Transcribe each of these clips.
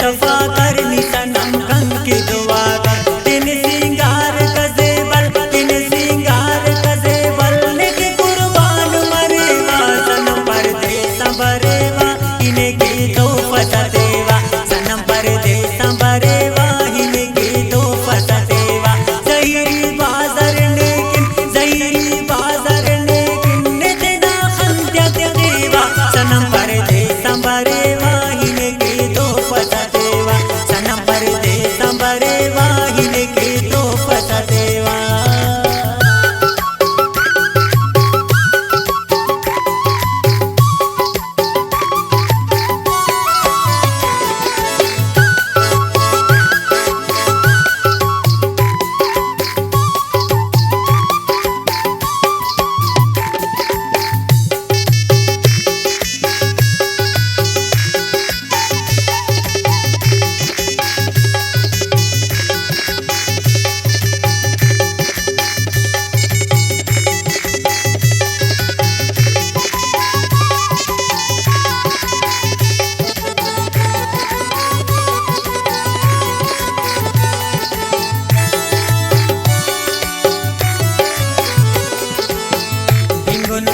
सफा करनी सनम गंग की दुआ कर तीन सिंगार कजेबल तीन सिंगार कजेबल लेके कुर्बान मरेवा सनम परदेस बरेवा इन्हें की तो फसा देवा सनम परदेस बरेवा इन्हें की तो फसा देवा जहीरी बाजार लेकिन नितना खंत्या देवा सनम परदेस बरेवा इन्हें की तो फसा देवा सनम परदेस बरेवा इन्हें की तो फसा देवा।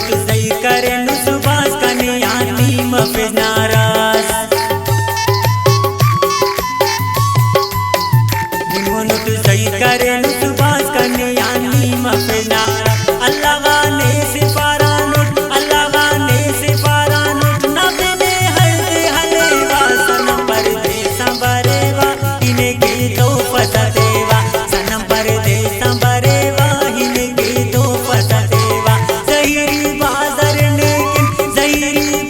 तुझई करे नुसबास कन्यानी मफिज नाराज तुझई करे नुसबास कन्यानी मफिज नाराज अल्लाह वाने सिफारा नोट अल्लाह वाने सिफारा नोट न बिने हल्दे हलेवा सनम परदेस बरेवा इन्हें की तो फसा देवा सनम परदेस बरेवा इन्हें की तो फसा देवा जहीरी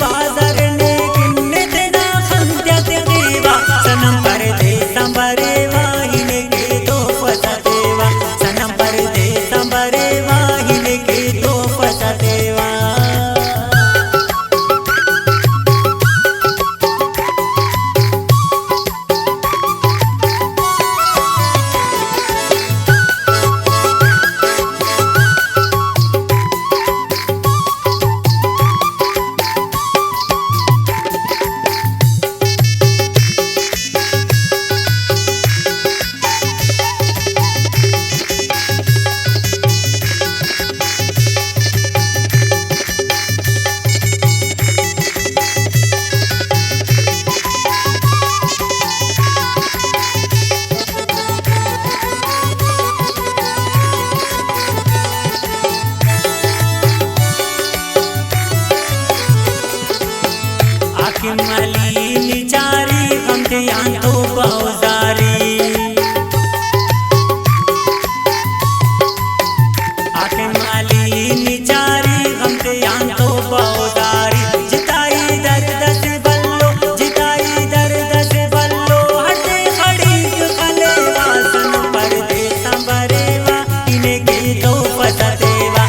बाजार लेकिन नितना खंत्या देवा सनम परदेस बरेवा इन्हें की तो फसा देवा सनम परदेस बरेवा इन्हें की तो फसा देवा। मली निचारी हम ध्यान तो बहुजारी आके माली निचारी हम ध्यान तो बहुजारी जिताई दर्द से बल्लो जिताई दर्द से बल्लो हटे खड़ी खलेवा सनम परदेस बरेवा इन्हें की तो फसा देवा